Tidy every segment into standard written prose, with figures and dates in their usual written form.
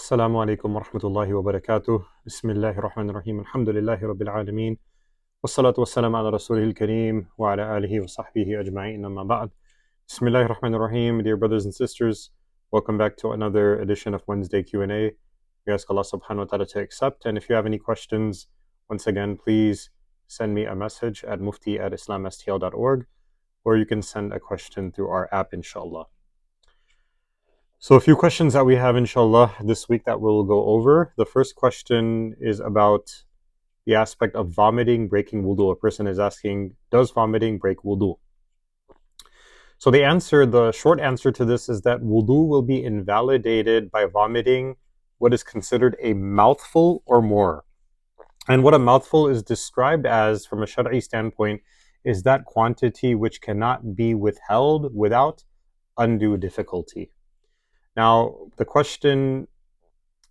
السلام عليكم ورحمة الله وبركاته. بسم الله الرحمن الرحيم. الحمد لله رب العالمين. والصلاة والسلام على رسوله الكريم وعلى آله وصحبه أجمعين. أما بعد. Bismillah ar-Rahman ar-Rahim. Dear brothers and sisters, welcome back to another edition of Wednesday Q&A. We ask Allah subhanahu wa ta'ala to accept. And if you have any questions, once again, please send me a message at mufti@islamstl.org, or you can send a question through our app, inshallah. So a few questions that we have, inshallah, this week that we'll go over. The first question is about the aspect of vomiting breaking wudu. A person is asking, does vomiting break wudu? So the short answer to this is that wudu will be invalidated by vomiting what is considered a mouthful or more. And what a mouthful is described as from a Shari'i standpoint is that quantity which cannot be withheld without undue difficulty. Now, the question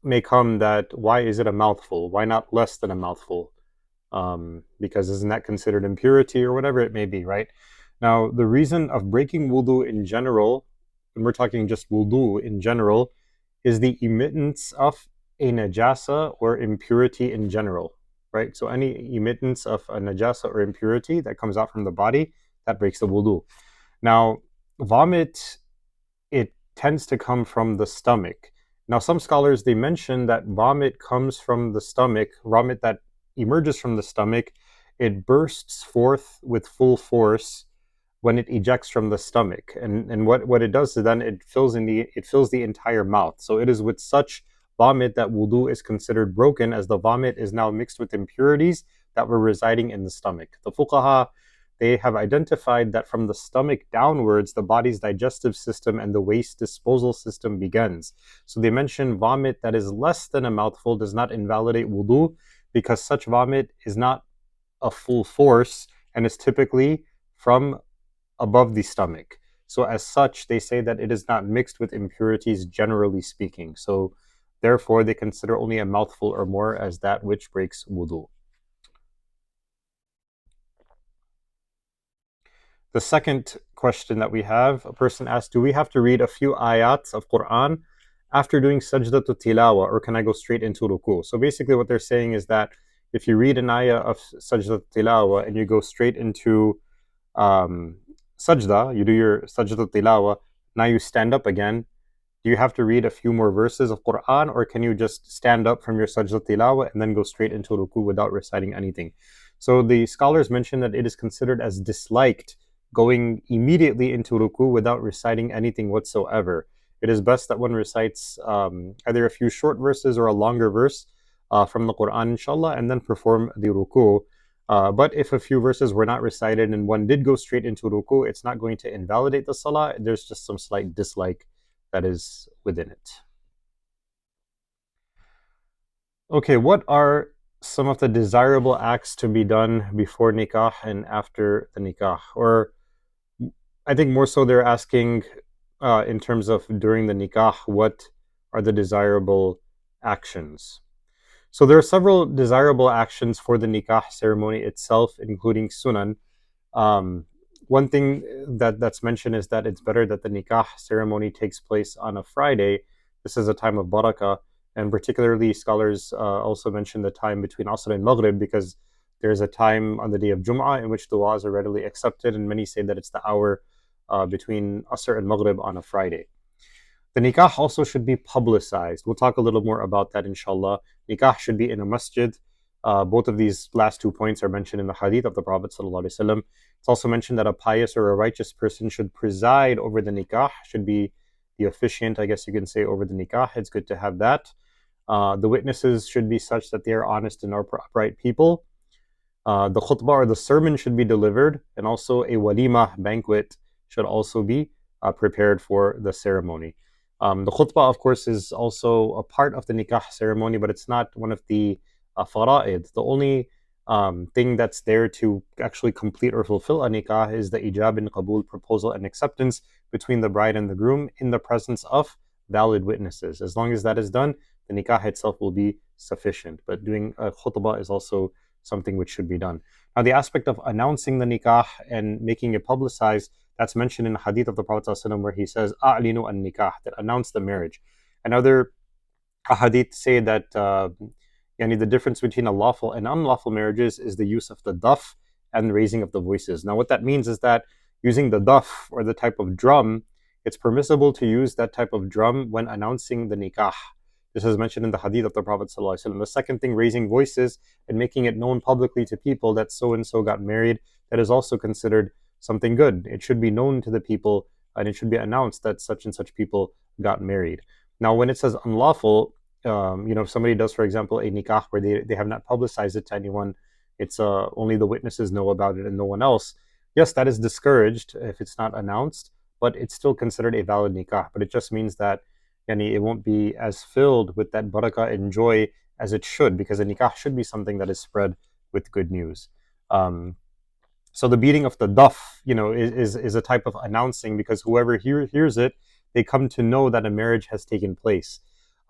may come that why is it a mouthful? Why not less than a mouthful? Because isn't that considered impurity or whatever it may be, right? Now, the reason of breaking wudu in general, when we're talking just wudu in general, is the emittance of a najasa or impurity in general, right? So any emittance of a najasa or impurity that comes out from the body, that breaks the wudu. Now, vomit, it tends to come from the stomach. Now, some scholars, they mention that vomit comes from the stomach, vomit that emerges from the stomach, it bursts forth with full force when it ejects from the stomach. And what it does is then it fills the entire mouth. So it is with such vomit that wudu is considered broken, as the vomit is now mixed with impurities that were residing in the stomach. The fuqaha, they have identified that from the stomach downwards, the body's digestive system and the waste disposal system begins. So they mention vomit that is less than a mouthful does not invalidate wudu, because such vomit is not a full force and is typically from above the stomach. So as such, they say that it is not mixed with impurities, generally speaking. So therefore, they consider only a mouthful or more as that which breaks wudu. The second question that we have, a person asked, do we have to read a few ayats of Quran after doing sajdatul tilawa, or can I go straight into ruku? So basically what they're saying is that if you read an ayah of sajdatul tilawa and you go straight into sajda, you do your sajdatul tilawa, now you stand up again, do you have to read a few more verses of Quran, or can you just stand up from your sajdatul tilawa and then go straight into ruku without reciting anything? So the scholars mention that it is considered as disliked going immediately into ruku without reciting anything whatsoever. It is best that one recites either a few short verses or a longer verse from the Quran, inshallah, and then perform the ruku. But if a few verses were not recited and one did go straight into ruku, it's not going to invalidate the salah. There's just some slight dislike that is within it. Okay, what are some of the desirable acts to be done before nikah and after the nikah? Or I think more so they're asking in terms of during the nikah, what are the desirable actions? So there are several desirable actions for the nikah ceremony itself, including sunan. One thing that's mentioned is that it's better that the nikah ceremony takes place on a Friday. This is a time of barakah, and particularly scholars also mention the time between Asr and Maghrib, because there's a time on the day of Jum'ah in which du'as are readily accepted, and many say that it's the hour between Asr and Maghrib on a Friday. The nikah also should be publicized. We'll talk a little more about that, inshallah. Nikah should be in a masjid. Both of these last 2 points are mentioned in the hadith of the Prophet ﷺ. It's also mentioned that a pious or a righteous person should preside over the nikah, should be the officiant, I guess you can say, over the nikah. It's good to have that. The witnesses should be such that they are honest and upright people. The khutbah or the sermon should be delivered, and also a walima banquet should also be prepared for the ceremony. The khutbah, of course, is also a part of the nikah ceremony, but it's not one of the fara'id. The only thing that's there to actually complete or fulfill a nikah is the ijab and qabul, proposal and acceptance between the bride and the groom in the presence of valid witnesses. As long as that is done, the nikah itself will be sufficient. But doing a khutbah is also something which should be done. Now, the aspect of announcing the nikah and making it publicized, that's mentioned in the hadith of the Prophet ﷺ, where he says, "A'linu an-nikah," that announce the marriage. Another ahadith say that the difference between a lawful and unlawful marriages is the use of the daf and the raising of the voices. Now, what that means is that using the daf, or the type of drum, it's permissible to use that type of drum when announcing the nikah. This is mentioned in the hadith of the Prophet ﷺ. The second thing, raising voices and making it known publicly to people that so and so got married, that is also considered something good. It should be known to the people, and it should be announced that such and such people got married. Now, when it says unlawful, if somebody does, for example, a nikah where they have not publicized it to anyone, it's only the witnesses know about it and no one else. Yes, that is discouraged if it's not announced, but it's still considered a valid nikah. But it just means that it won't be as filled with that barakah and joy as it should, because a nikah should be something that is spread with good news. So the beating of the daf, is a type of announcing, because whoever hears it, they come to know that a marriage has taken place.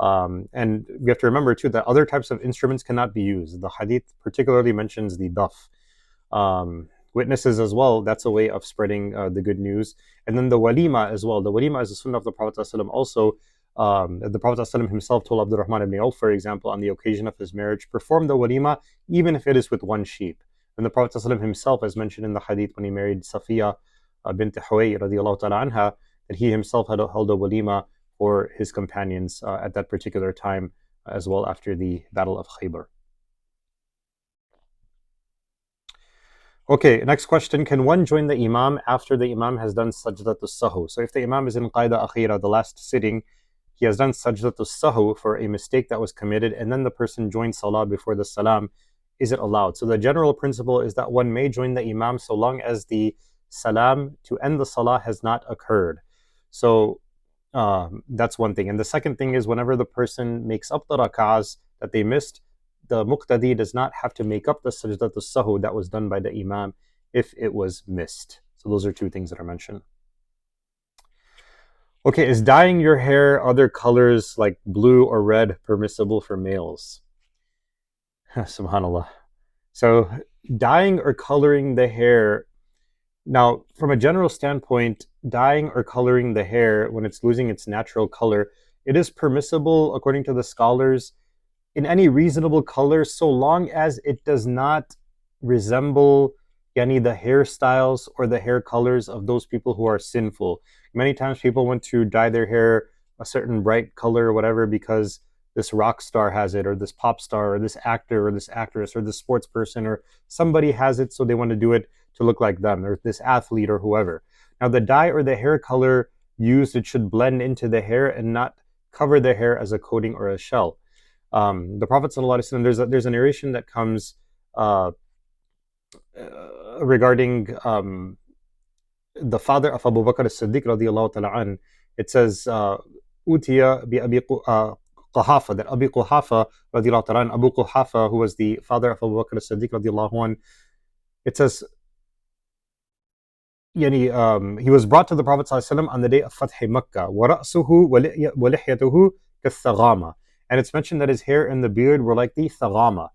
And we have to remember too that other types of instruments cannot be used. The hadith particularly mentions the daf. Witnesses as well, that's a way of spreading the good news. And then the walima as well. The walima is a sunnah of the Prophet ﷺ also. The Prophet ﷺ himself told Abdurrahman ibn Auf, for example, on the occasion of his marriage, perform the walima even if it is with one sheep. And the Prophet ﷺ himself, as mentioned in the hadith when he married Safiya bint Huway radiallahu ta'ala anha, that he himself had held a walima for his companions at that particular time, as well after the Battle of Khaybar. Okay, next question. Can one join the Imam after the Imam has done sajdatul sahu? So if the Imam is in qaida akhira, the last sitting, he has done sajdatul sahu for a mistake that was committed, and then the person joins salah before the salam, is it allowed? So the general principle is that one may join the Imam so long as the salam to end the salah has not occurred. So that's one thing. And the second thing is, whenever the person makes up the rak'ahs that they missed, the muqtadi does not have to make up the sajdatul sahu that was done by the Imam if it was missed. So those are two things that are mentioned. Okay, is dyeing your hair other colors like blue or red permissible for males? Subhanallah. So dyeing or coloring the hair, now from a general standpoint, dyeing or coloring the hair when it's losing its natural color, it is permissible according to the scholars in any reasonable color, so long as it does not resemble the hairstyles or the hair colors of those people who are sinful. Many times people want to dye their hair a certain bright color or whatever because this rock star has it, or this pop star, or this actor, or this actress, or this sports person, or somebody has it, so they want to do it to look like them, or this athlete, or whoever. Now, the dye or the hair color used, it should blend into the hair and not cover the hair as a coating or a shell. The Prophet ﷺ, there's a narration that comes regarding the father of Abu Bakr as-Siddiq radiallahu ta'ala an. It says, Utiya bi Abi Quhafa, that Abi Quhafa radiallahu ta'ala an, Abu Quhafa, who was the father of Abu Bakr as-Siddiq radiallahu an, it says, he was brought to the Prophet ﷺ on the day of Fath Makkah, وَرَأْسُهُ وَلِحْيَتُهُ كَالثَّغَامَةِ, and it's mentioned that his hair and the beard were like the thagama.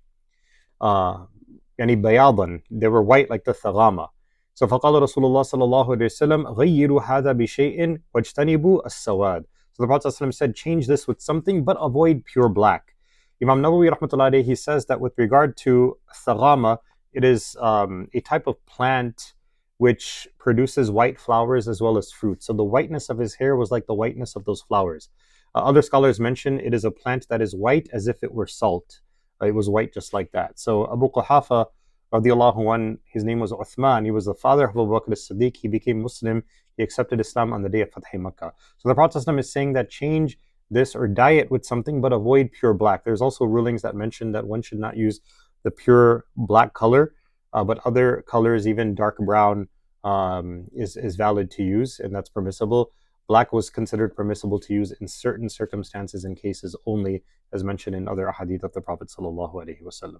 بياضا, they were white like the thagama. So فقال رسول الله صلى الله عليه وسلم غيروا هذا بشيء واجتنبوا السواد. So the Prophet ﷺ said, change this with something, but avoid pure black. Imam Nawawi rahmatullahi alayhi, he says that with regard to thagama, it is a type of plant which produces white flowers as well as fruit. So the whiteness of his hair was like the whiteness of those flowers. Other scholars mention it is a plant that is white as if it were salt. It was white just like that. So Abu Quhafa radiallahu anh, his name was Uthman. He was the father of Abu Bakr as-Siddiq. He became Muslim. He accepted Islam on the day of Fath Makkah. So the Prophet ﷺ is saying that change this or dye it with something, but avoid pure black. There's also rulings that mention that one should not use the pure black color, but other colors, even dark brown, is valid to use, and that's permissible. Black was considered permissible to use in certain circumstances and cases only, as mentioned in other ahadith of the Prophet ﷺ.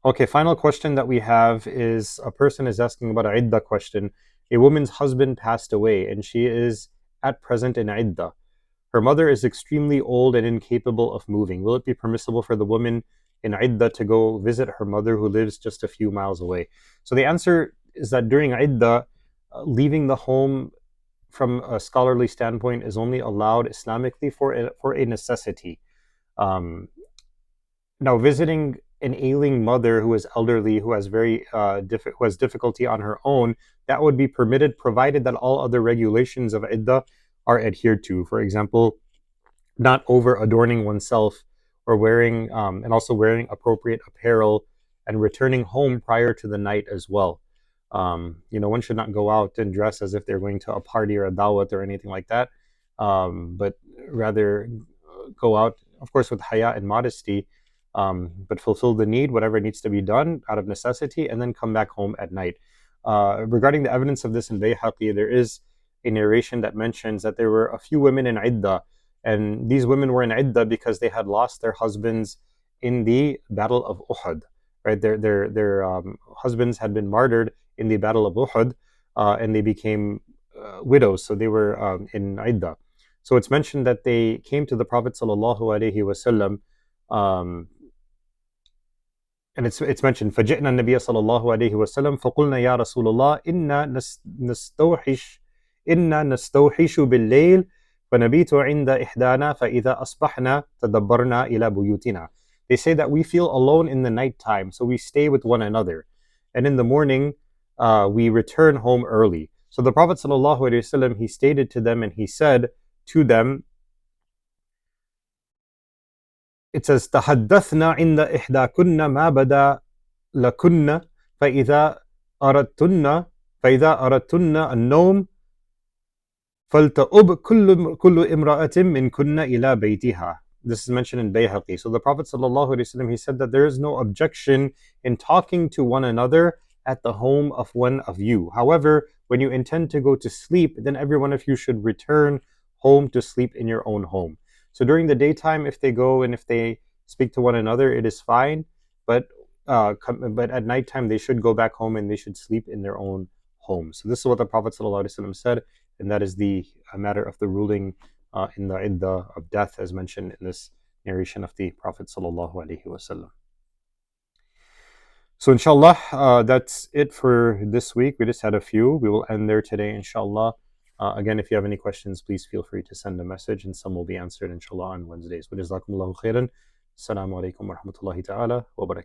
Okay, final question that we have is, a person is asking about an iddah question. A woman's husband passed away and she is at present in iddah. Her mother is extremely old and incapable of moving. Will it be permissible for the woman in iddah to go visit her mother who lives just a few miles away? So the answer is that during iddah, leaving the home from a scholarly standpoint, is only allowed Islamically for a necessity. Um, Now, visiting an ailing mother who is elderly, who has who has difficulty on her own, that would be permitted, provided that all other regulations of iddah are adhered to. For example, not over adorning oneself, or wearing and also wearing appropriate apparel, and returning home prior to the night as well. One should not go out and dress as if they're going to a party or a dawat or anything like that, but rather go out, of course, with haya and modesty, but fulfill the need, whatever needs to be done out of necessity, and then come back home at night. Regarding the evidence of this in Bayhaqi, there is a narration that mentions that there were a few women in iddah, and these women were in iddah because they had lost their husbands in the Battle of Uhud. Right, their husbands had been martyred in the Battle of Uhud, and they became widows, so they were in iddah. So it's mentioned that they came to the Prophet sallallahu alaihi wasallam, um, and it's mentioned فجئنا النبي صلى الله عليه وسلم فقلنا يا رسول الله إنا نستوحش بالليل فنبيت عند إحدانا فإذا أصبحنا تدبرنا إلى بيوتنا. They say that we feel alone in the night time, so we stay with one another, and in the morning we return home early. So the Prophet sallallahu alaihi wasallam, he stated to them and he said to them, it says تحدثنا عند إحداكن ما بدا لكن أردتن فإذا أردتن النوم فلتؤب كل امرأة منكن إلى بيتها. This is mentioned in Bayhaqi. So the Prophet ﷺ, he said that there is no objection in talking to one another at the home of one of you. However, when you intend to go to sleep, then every one of you should return home to sleep in your own home. So during the daytime, if they go and if they speak to one another, it is fine. But at nighttime, they should go back home and they should sleep in their own home. So this is what the Prophet ﷺ said, and that is the matter of the ruling in the iddah of death, as mentioned in this narration of the Prophet sallallahu alaihi wasallam. So inshallah, that's it for this week. We just had a few. We will end there today, inshallah. Again, if you have any questions, please feel free to send a message, and some will be answered, inshallah, on Wednesdays. Wa jazakumullahu khairan. Assalamu alaikum wa rahmatullahi ta'ala wa barakatuh.